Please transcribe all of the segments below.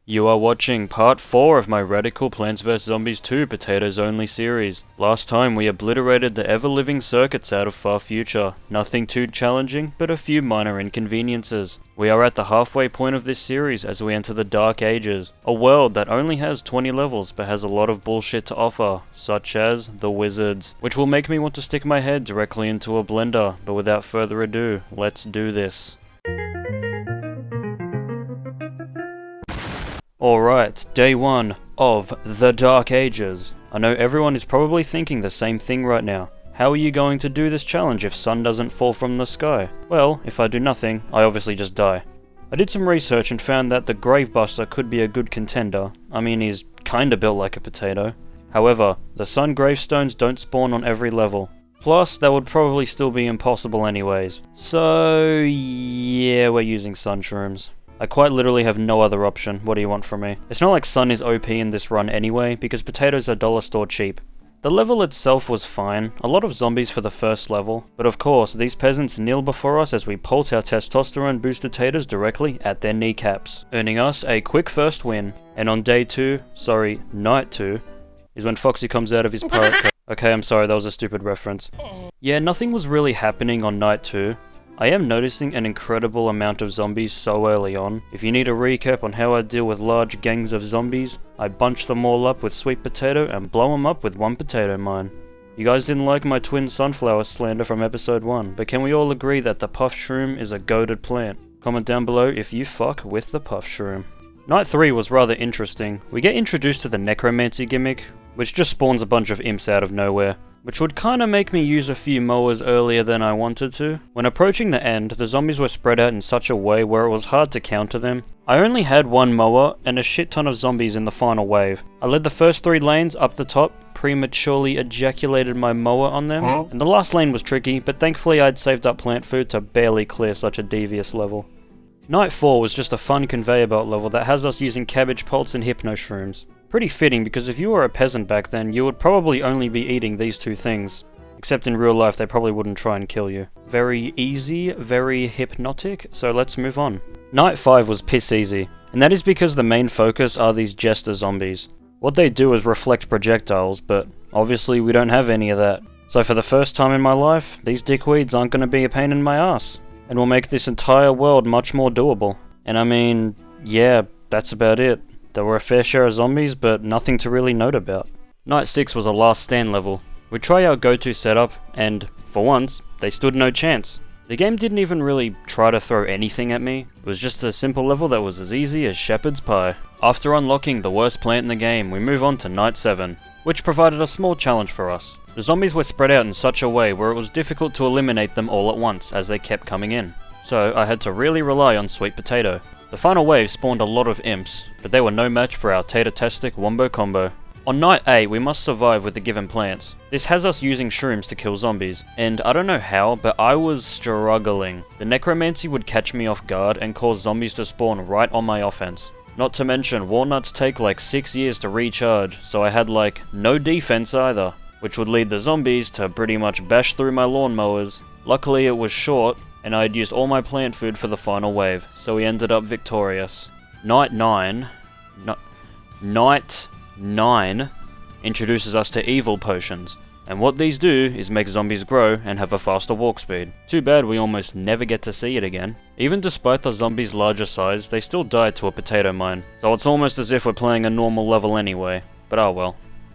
You are watching part 4 of my Radical Plants vs Zombies 2 Potatoes Only series. Last time we obliterated the ever-living circuits out of Far Future. Nothing too challenging, but a few minor inconveniences. We are at the halfway point of this series as we enter the Dark Ages, a world that only has 20 levels but has a lot of bullshit to offer, such as the wizards, which will make me want to stick my head directly into a blender. But without further ado, let's do this. Alright, day 1 of the Dark Ages. I know everyone is probably thinking the same thing right now. How are you going to do this challenge if sun doesn't fall from the sky? Well, if I do nothing, I obviously just die. I did some research and found that the Gravebuster could be a good contender. I mean, he's kinda built like a potato. However, the sun gravestones don't spawn on every level. Plus, that would probably still be impossible anyways. So, yeah, we're using sun shrooms. I quite literally have no other option. What do you want from me? It's not like sun is OP in this run anyway, because potatoes are dollar store cheap. The level itself was fine, a lot of zombies for the first level, but of course these peasants kneel before us as we pult our testosterone boosted taters directly at their kneecaps, earning us a quick first win. And on day 2, sorry, night 2, is when Foxy comes out of his pirate code. Okay, I'm sorry, that was a stupid reference. Yeah, nothing was really happening on night 2. I am noticing an incredible amount of zombies so early on. If you need a recap on how I deal with large gangs of zombies, I bunch them all up with sweet potato and blow them up with one potato mine. You guys didn't like my twin sunflower slander from episode 1, but can we all agree that the puff shroom is a goated plant? Comment down below if you fuck with the puff shroom. Night 3 was rather interesting. We get introduced to the necromancy gimmick, which just spawns a bunch of imps out of nowhere, which would kinda make me use a few mowers earlier than I wanted to. When approaching the end, the zombies were spread out in such a way where it was hard to counter them. I only had one mower and a shit ton of zombies in the final wave. I led the first 3 lanes up the top, prematurely ejaculated my mower on them, and the last lane was tricky, but thankfully I'd saved up plant food to barely clear such a devious level. Night 4 was just a fun conveyor belt level that has us using cabbage pulse and hypno shrooms. Pretty fitting because if you were a peasant back then, you would probably only be eating these 2 things. Except in real life they probably wouldn't try and kill you. Very easy, very hypnotic, so let's move on. Night 5 was piss easy, and that is because the main focus are these jester zombies. What they do is reflect projectiles, but obviously we don't have any of that. So for the first time in my life, these dickweeds aren't going to be a pain in my ass, and will make this entire world much more doable. And I mean, yeah, that's about it. There were a fair share of zombies, but nothing to really note about. Night 6 was a last stand level. We try our go-to setup, and, for once, they stood no chance. The game didn't even really try to throw anything at me. It was just a simple level that was as easy as shepherd's pie. After unlocking the worst plant in the game, we move on to Night 7, which provided a small challenge for us. The zombies were spread out in such a way where it was difficult to eliminate them all at once as they kept coming in. So I had to really rely on sweet potato. The final wave spawned a lot of imps, but they were no match for our tater-tastic wombo combo. On night 8 we must survive with the given plants. This has us using shrooms to kill zombies, and I don't know how, but I was struggling. The necromancy would catch me off guard and cause zombies to spawn right on my offense. Not to mention, walnuts take like 6 years to recharge, so I had like no defense either, which would lead the zombies to pretty much bash through my lawnmowers. Luckily it was short, and I had used all my plant food for the final wave, so we ended up victorious. Night 9 introduces us to evil potions, and what these do is make zombies grow and have a faster walk speed. Too bad we almost never get to see it again. Even despite the zombies' larger size, they still die to a potato mine, so it's almost as if we're playing a normal level anyway, but oh well,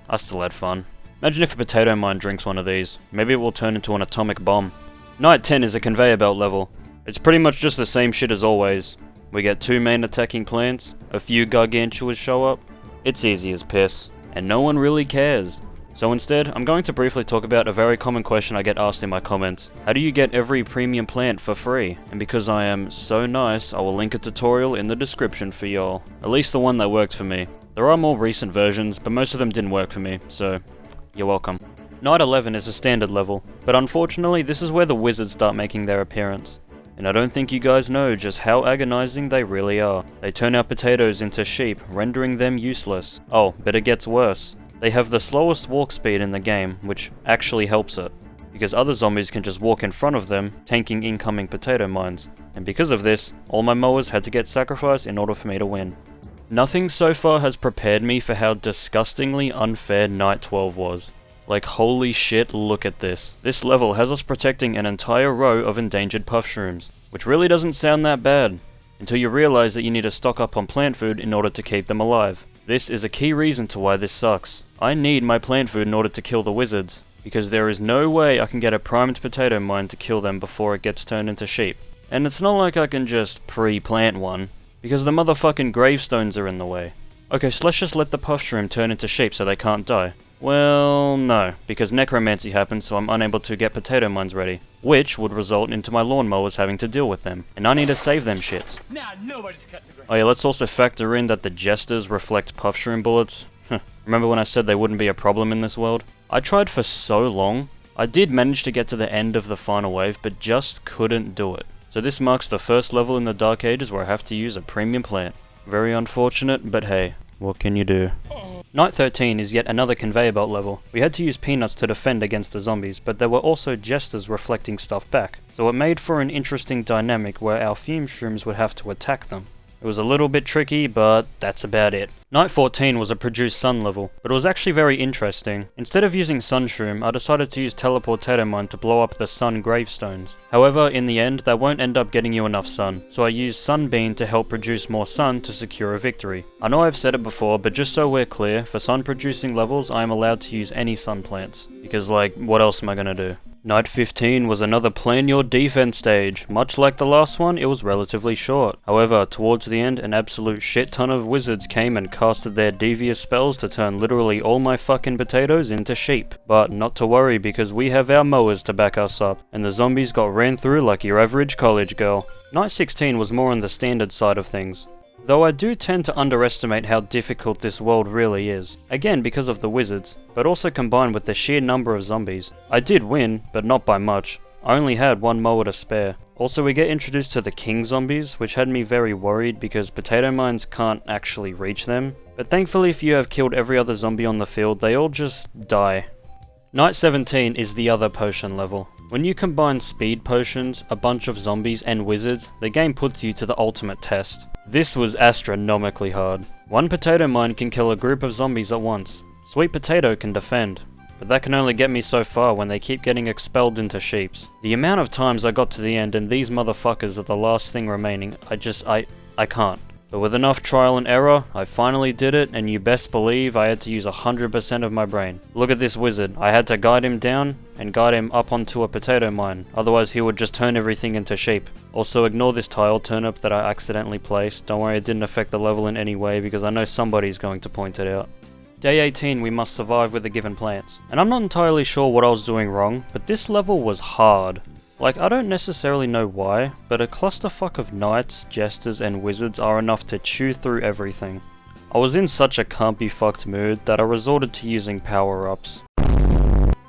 I still had fun. Imagine if a potato mine drinks one of these, maybe it will turn into an atomic bomb. Night 10 is a conveyor belt level. It's pretty much just the same shit as always. We get 2 main attacking plants, a few gargantuas show up. It's easy as piss, and no one really cares. So instead, I'm going to briefly talk about a very common question I get asked in my comments. How do you get every premium plant for free? And because I am so nice, I will link a tutorial in the description for y'all. At least the one that worked for me. There are more recent versions, but most of them didn't work for me, so you're welcome. Night 11 is a standard level, but unfortunately this is where the wizards start making their appearance. And I don't think you guys know just how agonizing they really are. They turn our potatoes into sheep, rendering them useless. Oh, but it gets worse. They have the slowest walk speed in the game, which actually helps it, because other zombies can just walk in front of them, tanking incoming potato mines. And because of this, all my mowers had to get sacrificed in order for me to win. Nothing so far has prepared me for how disgustingly unfair Night 12 was. Like, holy shit, look at this. This level has us protecting an entire row of endangered puff shrooms, which really doesn't sound that bad, until you realize that you need to stock up on plant food in order to keep them alive. This is a key reason to why this sucks. I need my plant food in order to kill the wizards, because there is no way I can get a primed potato mine to kill them before it gets turned into sheep. And it's not like I can just pre-plant one, because the motherfucking gravestones are in the way. Okay, so let's just let the puff shroom turn into sheep so they can't die. Well, no, because necromancy happens, so I'm unable to get potato mines ready, which would result into my lawnmowers having to deal with them, and I need to save them shits. Nah, nobody's cutting the grass. Oh yeah, let's also factor in that the jesters reflect puff shroom bullets. Remember when I said they wouldn't be a problem in this world? I tried for so long. I did manage to get to the end of the final wave, but just couldn't do it. So this marks the first level in the Dark Ages where I have to use a premium plant. Very unfortunate, but hey, what can you do? Night 13 is yet another conveyor belt level. We had to use peanuts to defend against the zombies, but there were also jesters reflecting stuff back, so it made for an interesting dynamic where our fume shrooms would have to attack them. It was a little bit tricky, but that's about it. Night 14 was a produced sun level, but it was actually very interesting. Instead of using sun shroom, I decided to use teleportato mine to blow up the sun gravestones. However, in the end, that won't end up getting you enough sun, so I used sunbeam to help produce more sun to secure a victory. I know I've said it before, but just so we're clear, for sun producing levels I am allowed to use any sun plants, because like, what else am I gonna do? Night 15 was another plan your defense stage. Much like the last one, it was relatively short. However, towards the end, an absolute shit ton of wizards came and casted their devious spells to turn literally all my fucking potatoes into sheep. But not to worry, because we have our mowers to back us up, and the zombies got ran through like your average college girl. Night 16 was more on the standard side of things, though I do tend to underestimate how difficult this world really is. Again because of the wizards, but also combined with the sheer number of zombies. I did win, but not by much. I only had one mower to spare. Also, we get introduced to the king zombies, which had me very worried because potato mines can't actually reach them. But thankfully, if you have killed every other zombie on the field, they all just die. Night 17 is the other potion level. When you combine speed potions, a bunch of zombies and wizards, the game puts you to the ultimate test. This was astronomically hard. One potato mine can kill a group of zombies at once. Sweet Potato can defend, but that can only get me so far when they keep getting expelled into sheeps. The amount of times I got to the end and these motherfuckers are the last thing remaining, I can't. But with enough trial and error, I finally did it, and you best believe I had to use 100% of my brain. Look at this wizard. I had to guide him down and guide him up onto a potato mine, otherwise he would just turn everything into sheep. Also, ignore this tile turnip that I accidentally placed. Don't worry, it didn't affect the level in any way because I know somebody's going to point it out. Day 18 we must survive with the given plants. And I'm not entirely sure what I was doing wrong, but this level was hard. Like, I don't necessarily know why, but a clusterfuck of knights, jesters, and wizards are enough to chew through everything. I was in such a can't be fucked mood that I resorted to using power-ups.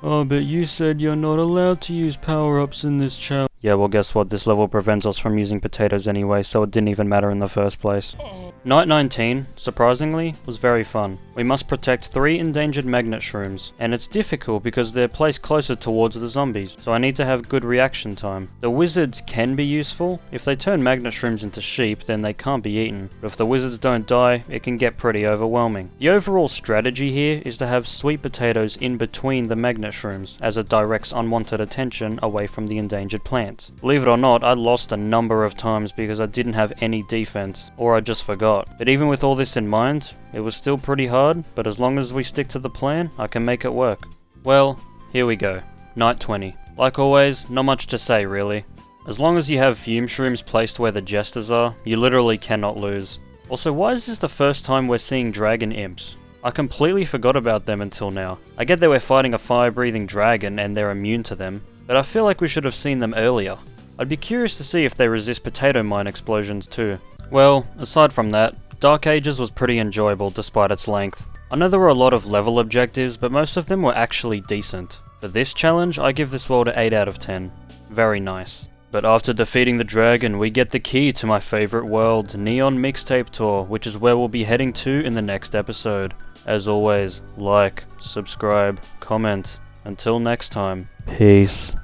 Oh, but you said you're not allowed to use power-ups in this challenge. Yeah, well guess what, this level prevents us from using potatoes anyway, so it didn't even matter in the first place. Night 19, surprisingly, was very fun. We must protect 3 endangered magnet shrooms, and it's difficult because they're placed closer towards the zombies, so I need to have good reaction time. The wizards can be useful. If they turn magnet shrooms into sheep, then they can't be eaten, but if the wizards don't die, it can get pretty overwhelming. The overall strategy here is to have sweet potatoes in between the magnet shrooms, as it directs unwanted attention away from the endangered plants. Believe it or not, I lost a number of times because I didn't have any defense, or I just forgot. But even with all this in mind, it was still pretty hard, but as long as we stick to the plan, I can make it work. Well, here we go. Night 20. Like always, not much to say really. As long as you have fume shrooms placed where the jesters are, you literally cannot lose. Also, why is this the first time we're seeing dragon imps? I completely forgot about them until now. I get that we're fighting a fire-breathing dragon and they're immune to them, but I feel like we should have seen them earlier. I'd be curious to see if they resist potato mine explosions too. Well, aside from that, Dark Ages was pretty enjoyable despite its length. I know there were a lot of level objectives, but most of them were actually decent. For this challenge, I give this world an 8 out of 10. Very nice. But after defeating the dragon, we get the key to my favorite world, Neon Mixtape Tour, which is where we'll be heading to in the next episode. As always, like, subscribe, comment. Until next time, peace.